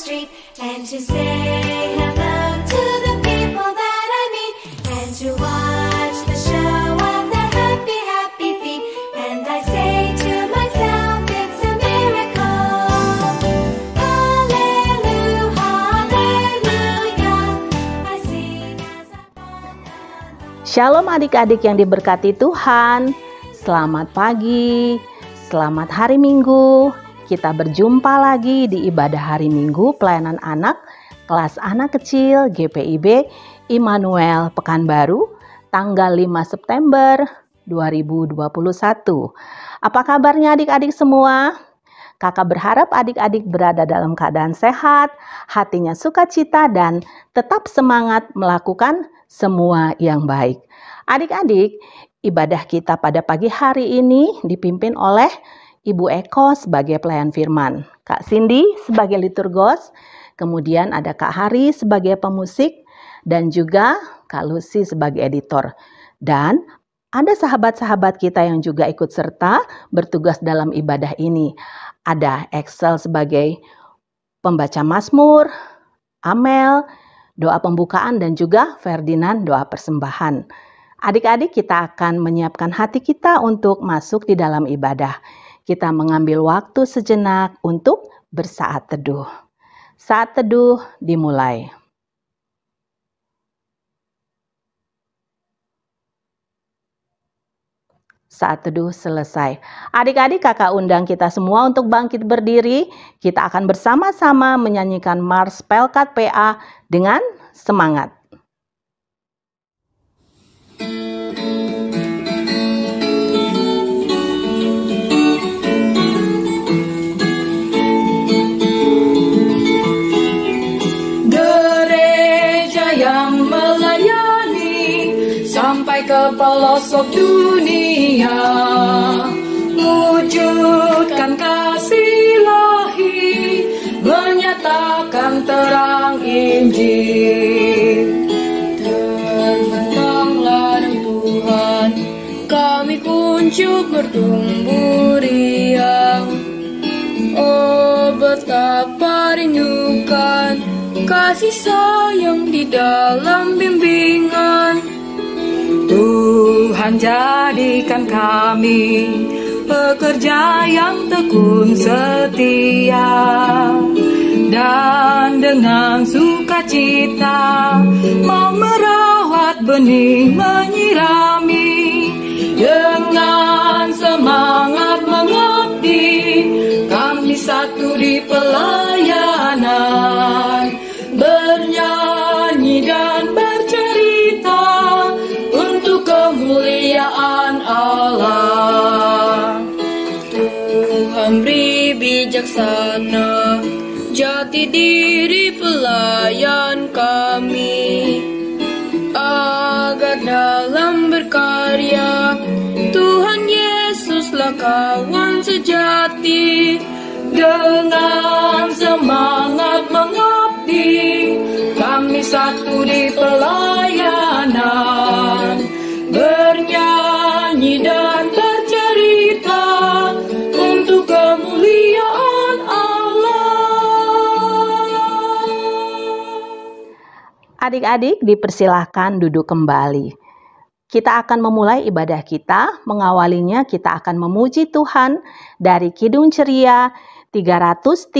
street, and to say hello to the people that I meet, and to watch the show of their happy, happy feet. And I say to myself, it's a miracle. Hallelujah, hallelujah. I sing as I walk. Shalom adik-adik yang diberkati Tuhan. Selamat pagi, selamat hari Minggu. Kita berjumpa lagi di ibadah hari Minggu pelayanan anak kelas anak kecil GPIB Immanuel Pekanbaru tanggal 5 September 2021. Apa kabarnya adik-adik semua? Kakak berharap adik-adik berada dalam keadaan sehat, hatinya sukacita dan tetap semangat melakukan semua yang baik. Adik-adik, ibadah kita pada pagi hari ini dipimpin oleh Ibu Eko sebagai pelayan firman, Kak Cindy sebagai liturgos, kemudian ada Kak Hari sebagai pemusik, dan juga Kak Lucy sebagai editor. Dan ada sahabat-sahabat kita yang juga ikut serta bertugas dalam ibadah ini. Ada Excel sebagai pembaca Mazmur, Amel, doa pembukaan, dan juga Ferdinand doa persembahan. Adik-adik, kita akan menyiapkan hati kita untuk masuk di dalam ibadah. Kita mengambil waktu sejenak untuk bersaat teduh. Saat teduh dimulai. Saat teduh selesai. Adik-adik, kakak undang kita semua untuk bangkit berdiri. Kita akan bersama-sama menyanyikan Mars Pelkat PA dengan semangat. Sampai ke pelosok dunia, wujudkan kasih ilahi, menyatakan terang Injil. Terbentanglah Tuhan, kami kuncup bertumbuh riang. Oh, betapa rindukan kasih sayang di dalam bimbingan. Tuhan, jadikan kami pekerja yang tekun setia, dan dengan sukacita mau merawat benih, menyirami, dengan semangat mengabdi, kami satu di pelayanan, bernyanyi dan bercerita untuk kemuliaan Allah. Tuhan beri bijaksana jati diri pelayan kami, agar dalam berkarya Tuhan Yesuslah kawan sejati. Dengan semangat mengabdi, kami satu di pelayanan, bernyanyi dan bercerita untuk kemuliaan Allah. Adik-adik dipersilahkan duduk kembali. Kita akan memulai ibadah kita, mengawalinya kita akan memuji Tuhan dari Kidung Ceria 337,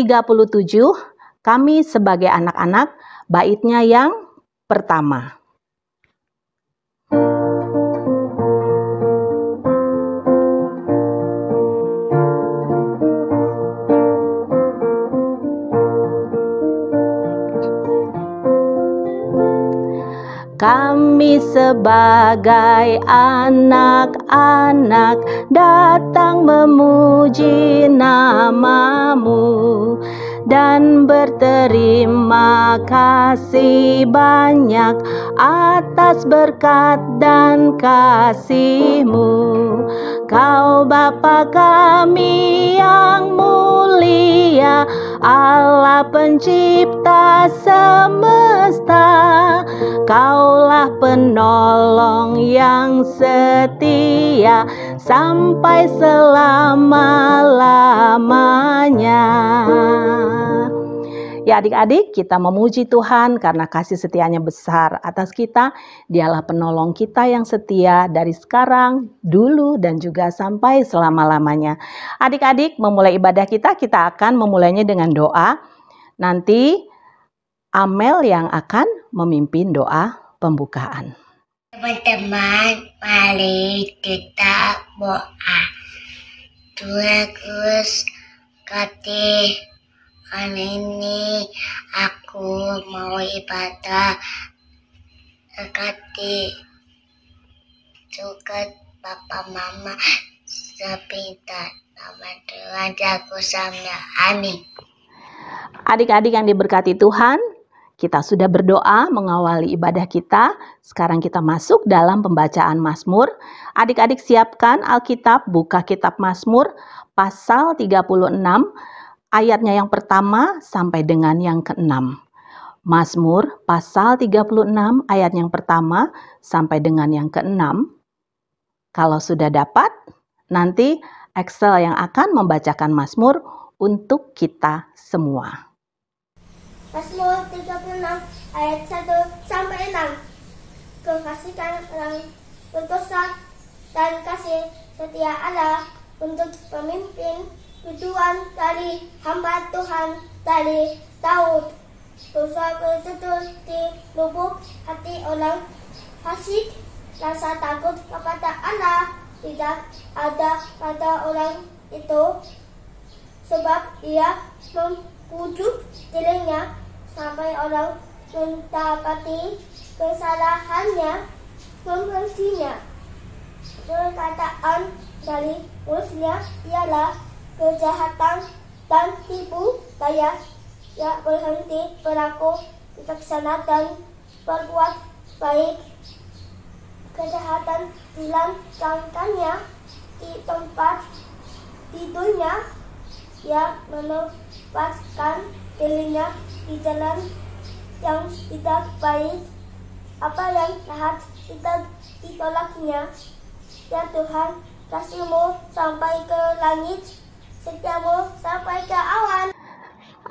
kami sebagai anak-anak, baitnya yang pertama. Kami sebagai anak-anak datang memuji nama-Mu dan berterima kasih banyak atas berkat dan kasih-Mu. Kau Bapa kami yang mulia, Allah pencipta semesta. Kaulah penolong yang setia sampai selama-lamanya. Ya adik-adik, kita memuji Tuhan karena kasih setianya besar atas kita. Dialah penolong kita yang setia dari sekarang, dulu, dan juga sampai selama-lamanya. Adik-adik, memulai ibadah kita akan memulainya dengan doa. Nanti Amel yang akan memimpin doa pembukaan. Teman-teman, mari kita berdoa. Tuhan Yesus, kasih hari ini aku mau ibadah. Kasih juga Papa Mama sepintar. Nama Tuhan jago sama. Amin. Adik-adik yang diberkati Tuhan, kita sudah berdoa mengawali ibadah kita. Sekarang kita masuk dalam pembacaan Mazmur. Adik-adik siapkan Alkitab, buka kitab Mazmur pasal 36, ayatnya yang pertama sampai dengan yang ke-6. Mazmur pasal 36, ayat yang pertama sampai dengan yang ke-6. Kalau sudah dapat, nanti Excel yang akan membacakan Mazmur untuk kita semua. Mazmur 36 ayat 1 sampai 6. Kekasihkan orang berdosa dan kasih setia Allah untuk pemimpin tujuan dari hamba Tuhan dari Daud. Dosa bertutur di lubuk hati orang fasik, rasa takut kepada Allah tidak ada pada orang itu, sebab ia membujuk dirinya sampai orang mendapati kesalahannya membencinya. Perkataan dari mulutnya ialah kejahatan dan tipu daya. Ia berhenti berlaku bijaksana dan berbuat baik. Kejahatan dilancarkannya di tempat tidurnya. Ia menempatkan dirinya di jalan yang tidak baik. Apa yang jahat tidak ditolaknya. Ya Tuhan, kasih-Mu sampai ke langit, setia-Mu sampai ke awan.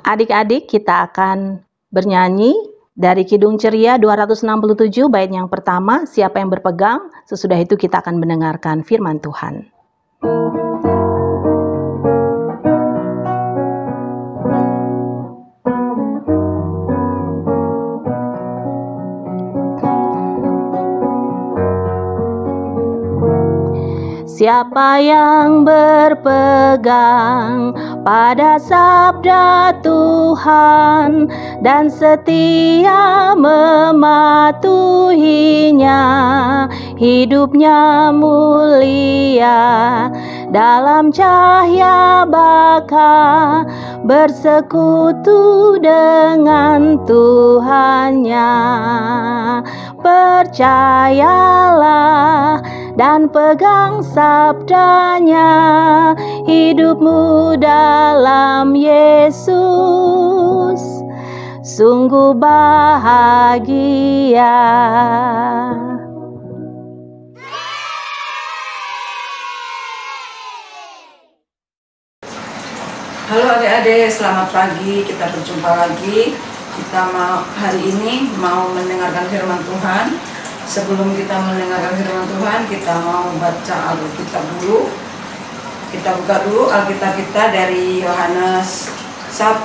Adik-adik, kita akan bernyanyi dari Kidung Ceria 267 bait yang pertama, siapa yang berpegang. Sesudah itu kita akan mendengarkan firman Tuhan. Siapa yang berpegang pada sabda Tuhan dan setia mematuhinya, hidupnya mulia dalam cahaya baka, bersekutu dengan Tuhannya. Percayalah dan pegang sabdanya, hidupmu dalam Yesus sungguh bahagia. Halo adik-adik, selamat pagi. Kita berjumpa lagi. Kita hari ini mau mendengarkan firman Tuhan. Sebelum kita mendengarkan firman Tuhan, kita mau baca Alkitab dulu. Kita buka dulu Alkitab kita dari Yohanes 1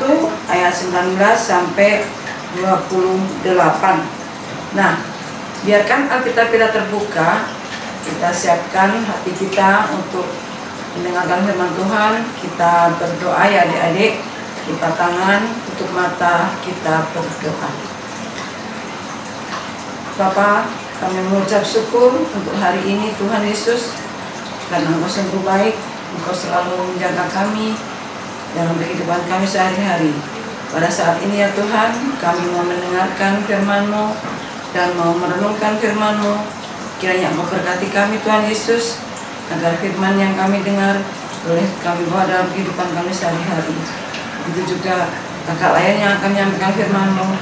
ayat 19 sampai 28. Nah, biarkan Alkitab kita terbuka. Kita siapkan hati kita untuk mendengarkan firman Tuhan. Kita berdoa ya adik-adik. Kita tangan, tutup mata, kita berdoa. Bapa, kami mengucap syukur untuk hari ini Tuhan Yesus, karena Engkau sungguh baik, Engkau selalu menjaga kami dalam kehidupan kami sehari-hari. Pada saat ini ya Tuhan, kami mau mendengarkan firman-Mu dan mau merenungkan firman-Mu. Kiranya Engkau berkati kami Tuhan Yesus, agar firman yang kami dengar boleh kami bawa dalam kehidupan kami sehari-hari. Begitu juga kakak lain yang akan menyampaikan firman-Mu,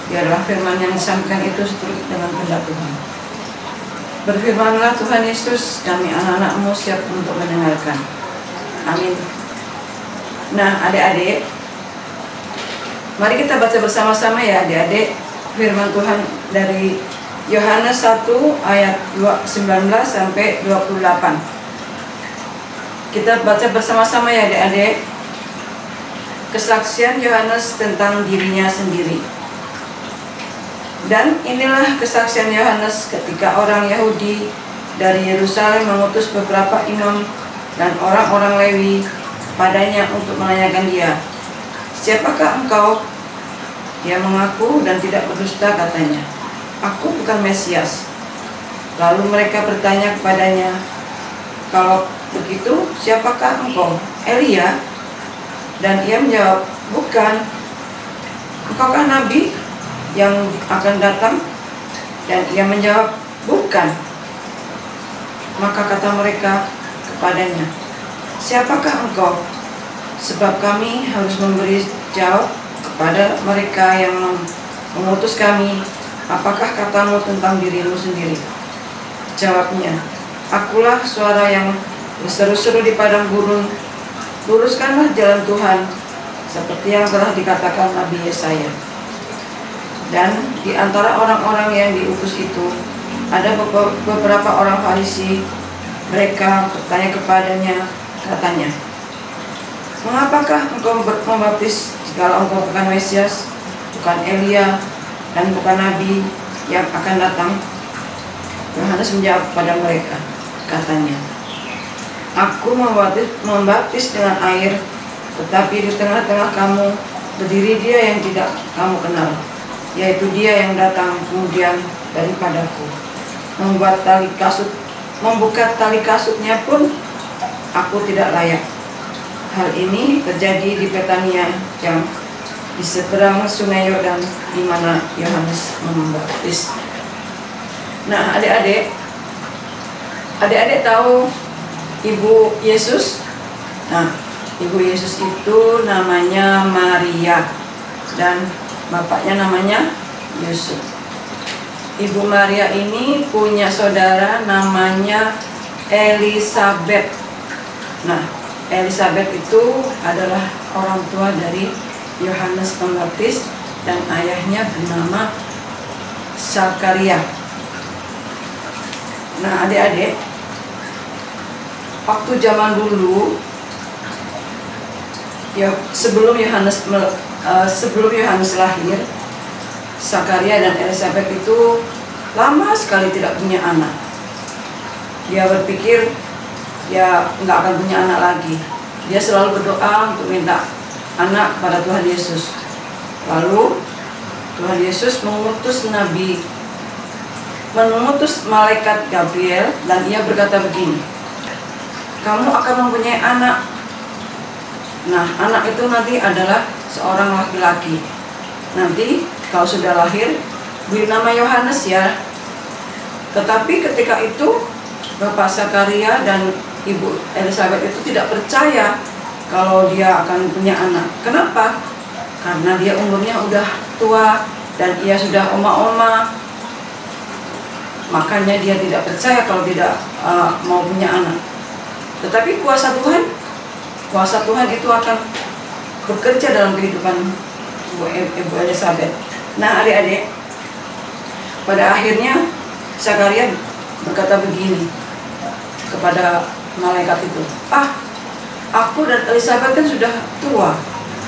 biarlah firman yang disampaikan itu seturut dengan kehendak Tuhan. Berfirmanlah Tuhan Yesus, kami anak-anak-Mu siap untuk mendengarkan. Amin. Nah adik-adik, Mari kita baca bersama-sama ya adik-adik firman Tuhan dari Yohanes 1 ayat 19 sampai 28. Kita baca bersama-sama ya adik-adik. Kesaksian Yohanes tentang dirinya sendiri. Dan inilah kesaksian Yohanes ketika orang Yahudi dari Yerusalem mengutus beberapa imam dan orang-orang Lewi padanya untuk menanyakan dia, "Siapakah engkau?" Dia mengaku dan tidak berdusta, katanya, "Aku bukan Mesias." Lalu mereka bertanya kepadanya, "Kalau begitu, siapakah engkau? Elia?" Dan ia menjawab, "Bukan." "Engkaukah Nabi yang akan datang?" Dan ia menjawab, "Bukan." Maka kata mereka kepadanya, "Siapakah engkau? Sebab kami harus memberi jawab kepada mereka yang mengutus kami, apakah katamu tentang dirimu sendiri?" Jawabnya, "Akulah suara yang berseru-seru di padang gurun, luruskanlah jalan Tuhan, seperti yang telah dikatakan Nabi Yesaya." Dan di antara orang-orang yang diutus itu ada beberapa orang Farisi. Mereka bertanya kepadanya, katanya, "Mengapakah engkau membaptis jikalau engkau bukan Mesias, bukan Elia, dan bukan Nabi yang akan datang?" Yohanes menjawab kepada mereka, katanya, "Aku membaptis dengan air, tetapi di tengah-tengah kamu berdiri Dia yang tidak kamu kenal, yaitu Dia yang datang kemudian daripadaku. Membuka tali kasutnya pun aku tidak layak." Hal ini terjadi di Betania yang di seberang Sungai Yordan, di mana Yohanes membaptis. Nah, adik-adik tahu Ibu Yesus? Nah, Ibu Yesus itu namanya Maria dan bapaknya namanya Yusuf. Ibu Maria ini punya saudara namanya Elisabeth. Nah, Elisabeth itu adalah orang tua dari Yohanes Pembaptis dan ayahnya bernama Zakaria. Nah, adik-adik, waktu zaman dulu, sebelum Yohanes lahir, Zakaria dan Elisabeth itu lama sekali tidak punya anak. Dia berpikir dia nggak akan punya anak lagi. Dia selalu berdoa untuk minta anak kepada Tuhan Yesus. Lalu Tuhan Yesus mengutus malaikat Gabriel, dan ia berkata begini, "Kamu akan mempunyai anak. Nah, anak itu nanti adalah seorang laki-laki. Nanti kalau sudah lahir, beri nama Yohanes ya." Tetapi ketika itu Bapak Zakaria dan Ibu Elisabeth itu tidak percaya kalau dia akan punya anak. Kenapa? Karena dia umurnya udah tua dan ia sudah oma-oma. Makanya dia tidak percaya kalau tidak mau punya anak. Tetapi kuasa Tuhan itu akan bekerja dalam kehidupan Ibu Elisabeth. Nah, adik-adik, pada akhirnya Zakaria berkata begini kepada malaikat itu, "Aku dan Elisabeth kan sudah tua,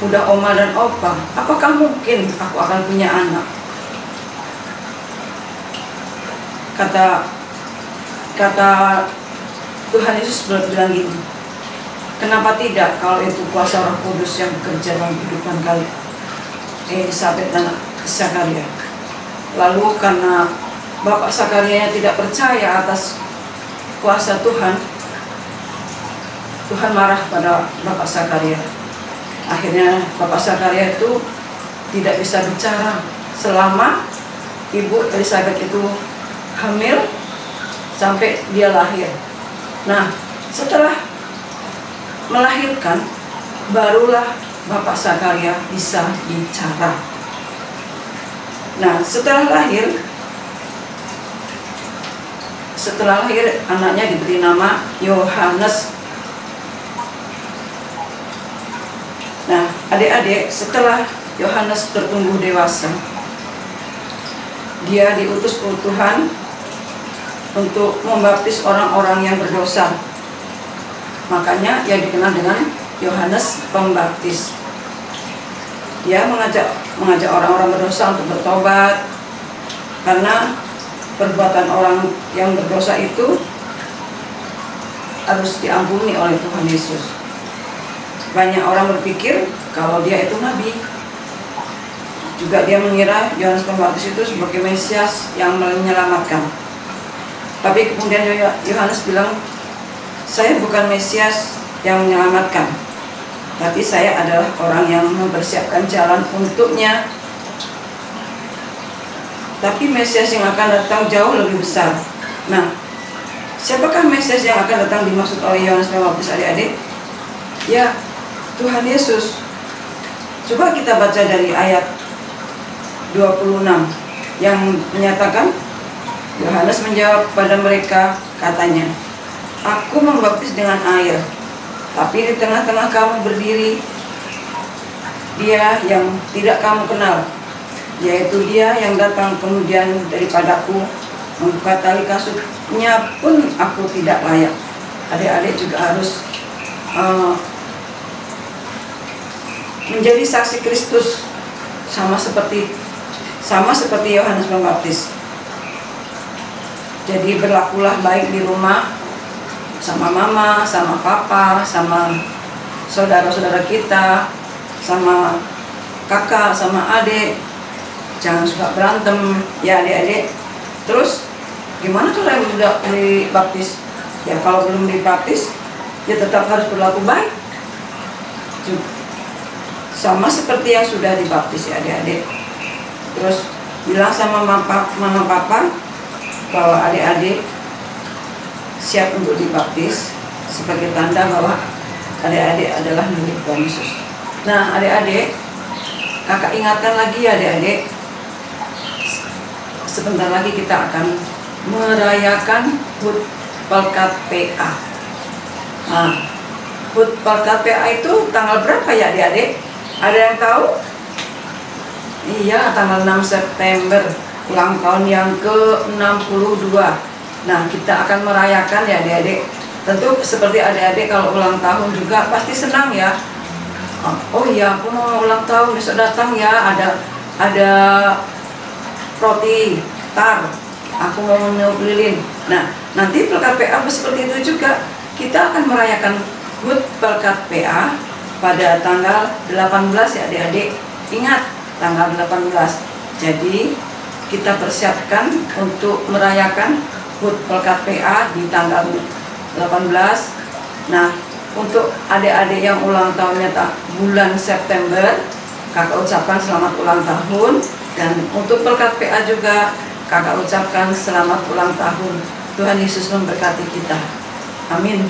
sudah oma dan opa. Apakah mungkin aku akan punya anak?" Kata Tuhan Yesus bilang gini, "Kenapa tidak kalau itu kuasa Roh Kudus yang bekerja dalam kehidupan kalian, Elisabeth dan Zakaria?" Lalu karena Bapak Zakaria tidak percaya atas kuasa Tuhan, Tuhan marah pada Bapak Zakaria. Akhirnya Bapak Zakaria itu tidak bisa bicara selama Ibu Elisabeth itu hamil sampai dia lahir. Nah, setelah melahirkan, barulah Bapak Zakaria bisa bicara. Nah, setelah lahir anaknya diberi nama Yohanes. Nah, adik-adik, setelah Yohanes bertumbuh dewasa. Dia diutus Tuhan untuk membaptis orang-orang yang berdosa. Makanya ia dikenal dengan Yohanes Pembaptis. Dia mengajak orang-orang berdosa untuk bertobat, karena perbuatan orang yang berdosa itu harus diampuni oleh Tuhan Yesus. Banyak orang berpikir kalau dia itu nabi. Juga dia mengira Yohanes Pembaptis itu sebagai Mesias yang menyelamatkan. Tapi kemudian Yohanes bilang, saya bukan Mesias yang menyelamatkan, tapi saya adalah orang yang mempersiapkan jalan untuknya. Tapi Mesias yang akan datang jauh lebih besar. Nah, siapakah Mesias yang akan datang dimaksud oleh Yohanes Pembaptis, adik-adik? Ya, Tuhan Yesus. Coba kita baca dari ayat 26 yang menyatakan, Yohanes menjawab pada mereka, katanya, aku membaptis dengan air, tapi di tengah-tengah kamu berdiri dia yang tidak kamu kenal, yaitu dia yang datang kemudian daripadaku, membuka tali kasutnya pun aku tidak layak. Adik-adik juga harus menjadi saksi Kristus, sama seperti Yohanes Pembaptis. Jadi berlakulah baik di rumah, sama mama, sama papa, sama saudara-saudara kita, sama kakak, sama adik. Jangan suka berantem, ya adik-adik. Terus gimana kalau yang sudah dibaptis? Ya kalau belum dibaptis, ya tetap harus berlaku baik. Sama seperti yang sudah dibaptis, ya adik-adik. Terus bilang sama mama papa bahwa adik-adik siap untuk dibaptis sebagai tanda bahwa adik-adik adalah milik Tuhan Yesus. Nah, adik-adik, kakak ingatkan lagi ya adik-adik, sebentar lagi kita akan merayakan HUT Pelkat PA. Nah, HUT Pelkat PA itu tanggal berapa ya adik-adik? Ada yang tahu? Iya, tanggal 6 September, ulang tahun yang ke-62. Nah, kita akan merayakan ya adik-adik. Tentu seperti adik-adik kalau ulang tahun juga pasti senang ya. Oh iya, aku mau ulang tahun, besok datang ya, ada roti tar, aku mau meniup lilin. Nah, nanti Pelkat PA seperti itu juga. Kita akan merayakan HUT Pelkat PA pada tanggal 18 ya adik-adik. Ingat, tanggal 18. Jadi kita persiapkan untuk merayakan HUT Pelkat PA di tanggal 18. Nah, untuk adik-adik yang ulang tahunnya bulan September, kakak ucapkan selamat ulang tahun. Dan untuk Pelkat PA juga kakak ucapkan selamat ulang tahun. Tuhan Yesus memberkati kita. Amin.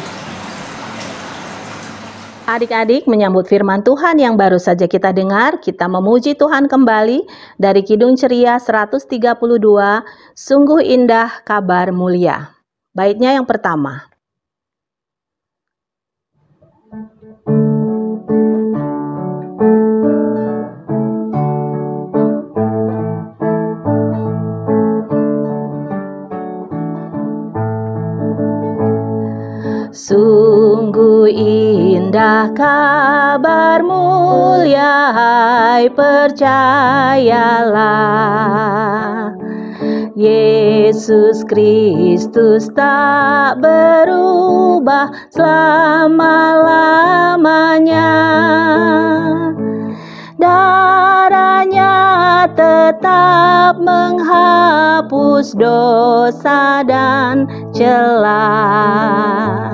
Adik-adik, menyambut firman Tuhan yang baru saja kita dengar, kita memuji Tuhan kembali dari Kidung Ceria 132, sungguh indah kabar mulia. Baitnya yang pertama. Sungguh indah kabar mulia, hai percayalah. Yesus Kristus tak berubah selama-lamanya. Darahnya tetap menghapus dosa dan celah.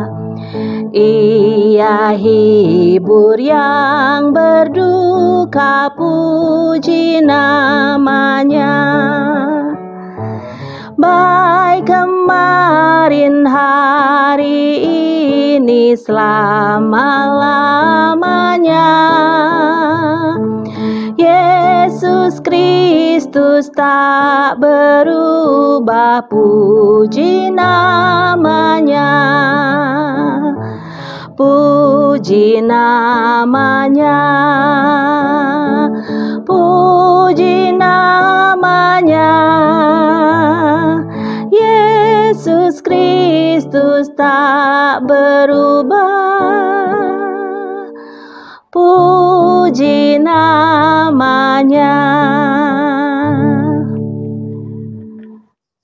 Ia hibur yang berduka, puji namanya. Baik kemarin, hari ini, selama-lamanya. Yesus Kristus tak berubah, puji namanya. Puji namanya, puji namanya. Yesus Kristus tak berubah, puji namanya.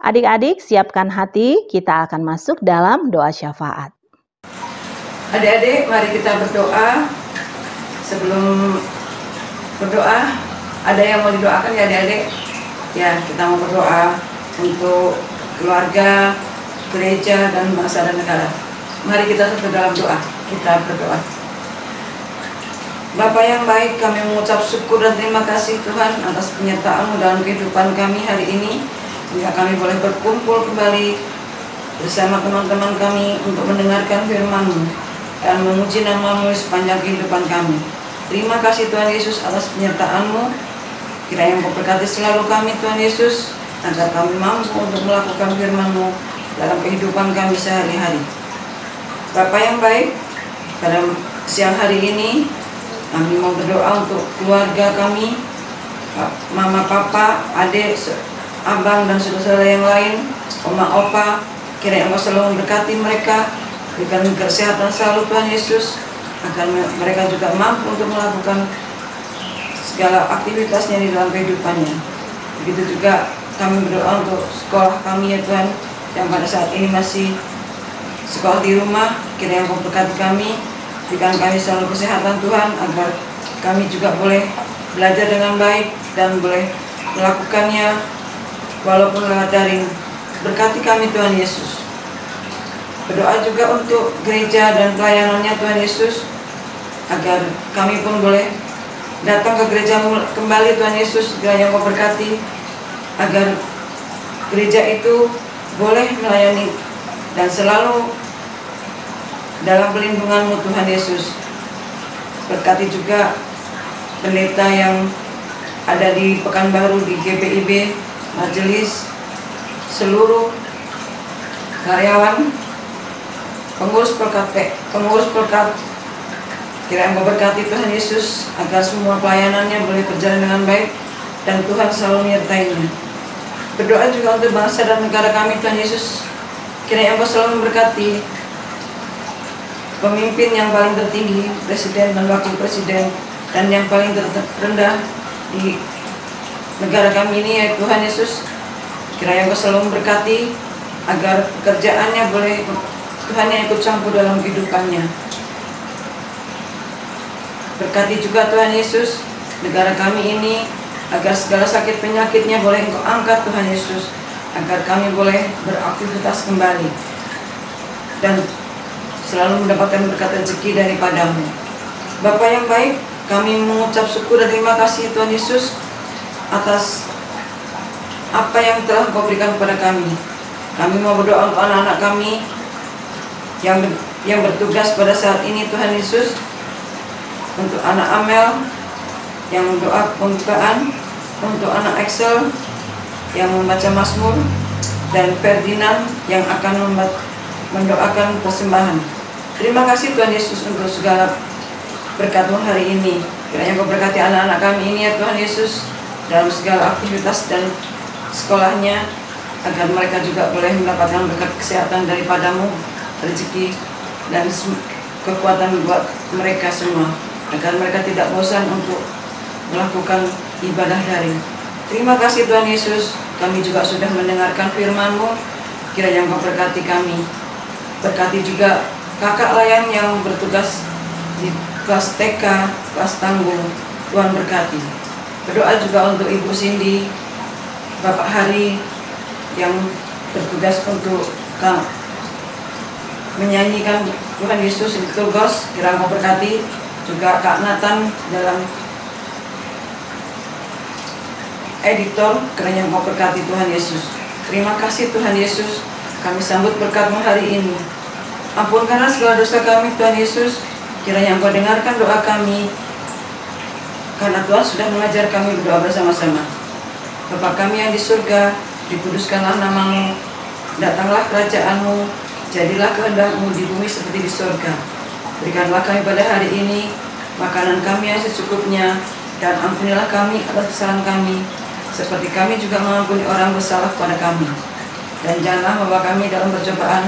Adik-adik, siapkan hati, kita akan masuk dalam doa syafaat. Adik-adik, mari kita berdoa. Sebelum berdoa, ada yang mau didoakan ya adik-adik? Ya, kita mau berdoa untuk keluarga, gereja, dan bangsa dan negara. Mari kita satu dalam doa. Kita berdoa. Bapa yang baik, kami mengucap syukur dan terima kasih Tuhan atas penyertaan-Mu dalam kehidupan kami hari ini, hingga kami boleh berkumpul kembali bersama teman-teman kami untuk mendengarkan firman-Mu dan memuji nama-Mu sepanjang kehidupan kami. Terima kasih Tuhan Yesus atas penyertaan-Mu. Kiranya Engkau berkati selalu kami Tuhan Yesus, agar kami mampu untuk melakukan firman-Mu dalam kehidupan kami sehari-hari. Bapa yang baik, pada siang hari ini kami mau berdoa untuk keluarga kami, mama, papa, adik, abang, dan saudara yang lain, oma, opa. Kiranya Engkau selalu memberkati mereka, berikan kesehatan selalu Tuhan Yesus, agar mereka juga mampu untuk melakukan segala aktivitasnya di dalam kehidupannya. Begitu juga kami berdoa untuk sekolah kami ya Tuhan, yang pada saat ini masih sekolah di rumah. Kiranya Engkau berkati kami, berikan kami selalu kesehatan Tuhan, agar kami juga boleh belajar dengan baik dan boleh melakukannya walaupun lewat daring. Berkati kami Tuhan Yesus. Berdoa juga untuk gereja dan pelayanannya Tuhan Yesus, agar kami pun boleh datang ke gereja-Mu kembali Tuhan Yesus. Kiranya Engkau berkati, agar gereja itu boleh melayani dan selalu dalam perlindungan-Mu Tuhan Yesus. Berkati juga pendeta yang ada di Pekanbaru, di GPIB, majelis, seluruh karyawan, pengurus pelkat. Kiranya Engkau berkati Tuhan Yesus, agar semua pelayanannya boleh berjalan dengan baik dan Tuhan selalu menyertainya. Berdoa juga untuk bangsa dan negara kami Tuhan Yesus. Kiranya Engkau selalu memberkati pemimpin yang paling tertinggi, presiden dan wakil presiden, dan yang paling rendah di negara kami ini ya Tuhan Yesus. Kiranya Engkau selalu memberkati, agar pekerjaannya boleh Tuhan yang ikut campur dalam kehidupannya. Berkati juga Tuhan Yesus negara kami ini, agar segala sakit penyakitnya boleh Engkau angkat Tuhan Yesus, agar kami boleh beraktivitas kembali dan selalu mendapatkan berkat rezeki daripada-Mu. Bapa yang baik, kami mengucap syukur dan terima kasih Tuhan Yesus atas apa yang telah Engkau berikan kepada kami. Kami mau berdoa untuk anak-anak kami yang bertugas pada saat ini Tuhan Yesus, untuk anak Amel yang mendoa pembukaan, untuk anak Excel yang membaca Mazmur, dan Ferdinand yang akan mendoakan persembahan. Terima kasih Tuhan Yesus untuk segala berkat-Mu hari ini. Kiranya Engkau berkati anak-anak kami ini ya Tuhan Yesus, dalam segala aktivitas dan sekolahnya, agar mereka juga boleh mendapatkan berkat kesehatan daripada-Mu, rezeki dan kekuatan buat mereka semua, agar mereka tidak bosan untuk melakukan ibadah daring. Terima kasih Tuhan Yesus, kami juga sudah mendengarkan firman-Mu. Kiranya Engkau berkati kami. Berkati juga kakak layan yang bertugas di kelas TK, kelas tanggung. Tuhan berkati. Berdoa juga untuk Ibu Cindy, Bapak Hari yang bertugas untuk menyanyikan Tuhan Yesus di Turgos. Kiranya Engkau berkati. Juga Kak Nathan dalam editor. Kiranya Engkau berkati Tuhan Yesus. Terima kasih Tuhan Yesus, kami sambut berkat-Mu hari ini. Ampunkanlah segala dosa kami Tuhan Yesus. Kiranya Engkau dengarkan doa kami, karena Tuhan sudah mengajar kami berdoa bersama-sama. Bapa kami yang di surga, dikuduskanlah nama-Mu, datanglah kerajaan-Mu, jadilah kehendak-Mu di bumi seperti di surga. Berikanlah kami pada hari ini makanan kami yang secukupnya, Dan ampunilah kami atas kesalahan kami, seperti kami juga mengampuni orang bersalah kepada kami. Dan janganlah membawa kami dalam percobaan,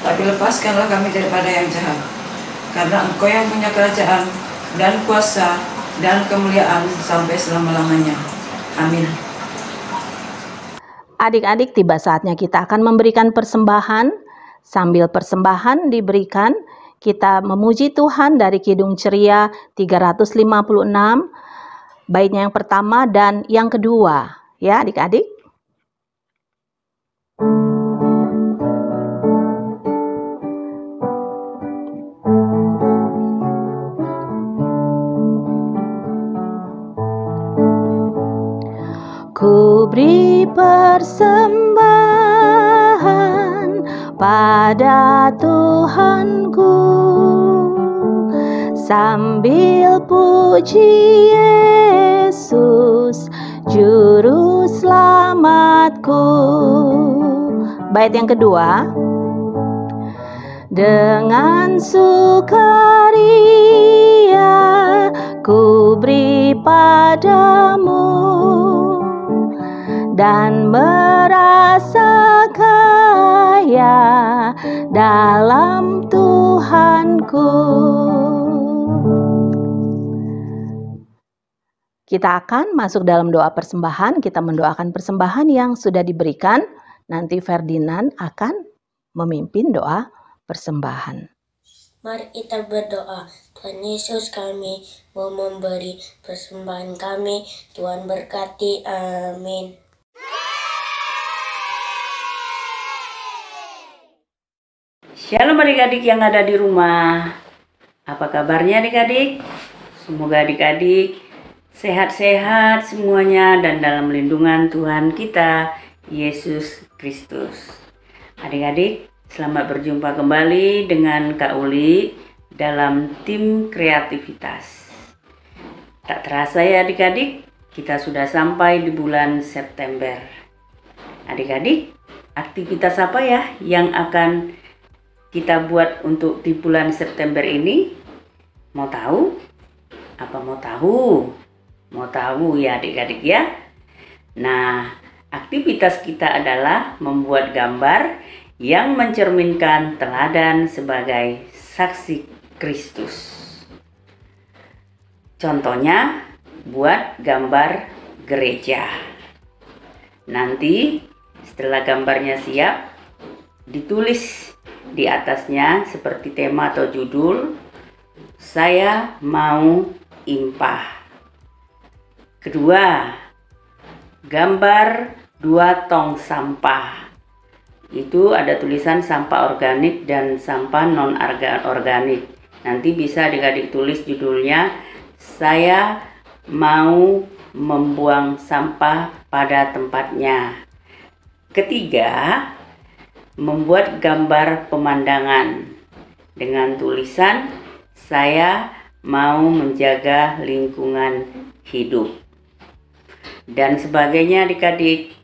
tapi lepaskanlah kami daripada yang jahat. Karena Engkau yang punya kerajaan, dan kuasa, dan kemuliaan sampai selama-lamanya. Amin. Adik-adik, tiba saatnya kita akan memberikan persembahan. Sambil persembahan diberikan, kita memuji Tuhan dari Kidung Ceria 356, baitnya yang pertama dan yang kedua. Ya adik-adik. Ku beri persembahan pada Tuhanku, sambil puji Yesus Juru Selamatku. Bait yang kedua. Dengan sukaria ku beri padamu, dan merasa kaya dalam Tuhanku. Kita akan masuk dalam doa persembahan. Kita mendoakan persembahan yang sudah diberikan. Nanti Ferdinand akan memimpin doa persembahan. Mari kita berdoa. Tuhan Yesus, kami mau memberi persembahan kami. Tuhan berkati. Amin. Shalom adik-adik yang ada di rumah. Apa kabarnya adik-adik? Semoga adik-adik sehat-sehat semuanya dan dalam lindungan Tuhan kita, Yesus Kristus. Adik-adik, selamat berjumpa kembali dengan Kak Uli dalam tim kreativitas. Tak terasa ya adik-adik, kita sudah sampai di bulan September. Adik-adik, aktivitas apa ya yang akan kita buat untuk di bulan September ini? Mau tahu? Apa mau tahu? Mau tahu ya adik-adik ya? Nah, aktivitas kita adalah membuat gambar yang mencerminkan teladan sebagai saksi Kristus. Contohnya, buat gambar gereja. Nanti setelah gambarnya siap, ditulis di atasnya seperti tema atau judul, saya mau impah. Kedua, gambar 2 tong sampah. Itu ada tulisan sampah organik dan sampah non-organik. Nanti bisa adik-adik tulis judulnya, saya mau membuang sampah pada tempatnya. Ketiga, membuat gambar pemandangan dengan tulisan saya mau menjaga lingkungan hidup dan sebagainya adik-adik.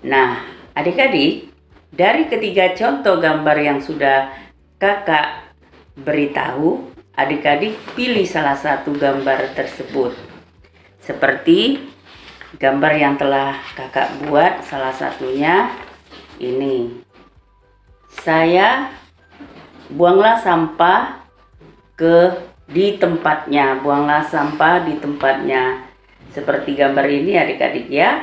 Nah adik-adik, dari ketiga contoh gambar yang sudah kakak beritahu, adik-adik pilih salah satu gambar tersebut. Seperti gambar yang telah kakak buat, salah satunya ini. Saya buanglah sampah di tempatnya, buanglah sampah di tempatnya. Seperti gambar ini adik-adik ya.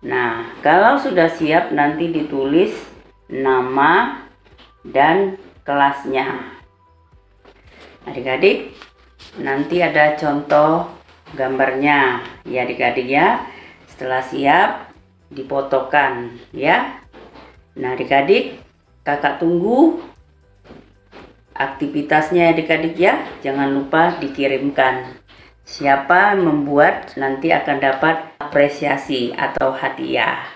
Nah, kalau sudah siap nanti ditulis nama dan kelasnya. Adik-adik, nanti ada contoh gambarnya ya adik-adik ya. Setelah siap difotokan ya. Nah adik-adik, kakak tunggu aktivitasnya adik-adik ya. Jangan lupa dikirimkan. Siapa yang membuat nanti akan dapat apresiasi atau hadiah.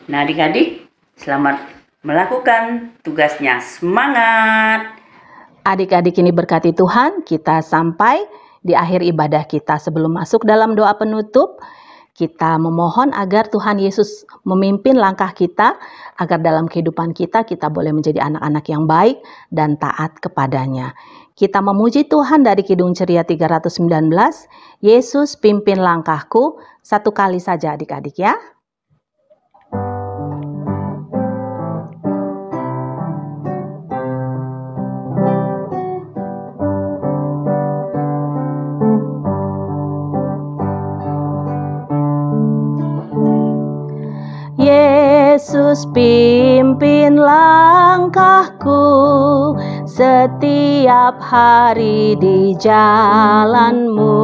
Nah adik-adik, selamat melakukan tugasnya. Semangat! Adik-adik ini berkati Tuhan, kita sampai di akhir ibadah kita. Sebelum masuk dalam doa penutup, kita memohon agar Tuhan Yesus memimpin langkah kita, agar dalam kehidupan kita boleh menjadi anak-anak yang baik dan taat kepadanya. Kita memuji Tuhan dari Kidung Ceria 319, Yesus pimpin langkahku. Satu kali saja adik-adik ya. Yesus pimpin langkahku setiap hari di jalanmu.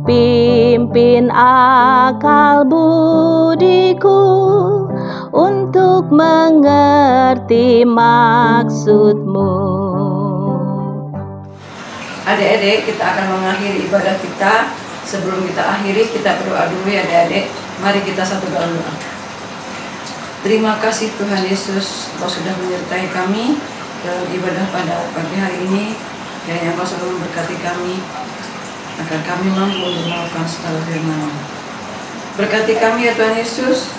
Pimpin akal budiku untuk mengerti maksudmu. Adik-adik, kita akan mengakhiri ibadah kita. Sebelum kita akhiri, kita berdoa dulu ya adik-adik. Mari kita satu doa. Terima kasih Tuhan Yesus, Engkau sudah menyertai kami dalam ibadah pada pagi hari ini. Kiranya Engkau selalu memberkati kami, agar kami mampu untuk melakukan segala firman-Mu. Berkati kami ya Tuhan Yesus.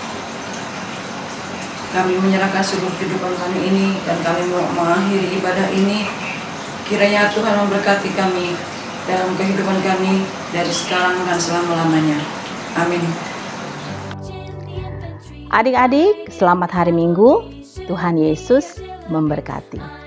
Kami menyerahkan seluruh kehidupan kami ini, dan kami mau mengakhiri ibadah ini. Kiranya Tuhan memberkati kami dalam kehidupan kami dari sekarang dan selama-lamanya. Amin. Adik-adik, selamat hari Minggu. Tuhan Yesus memberkati.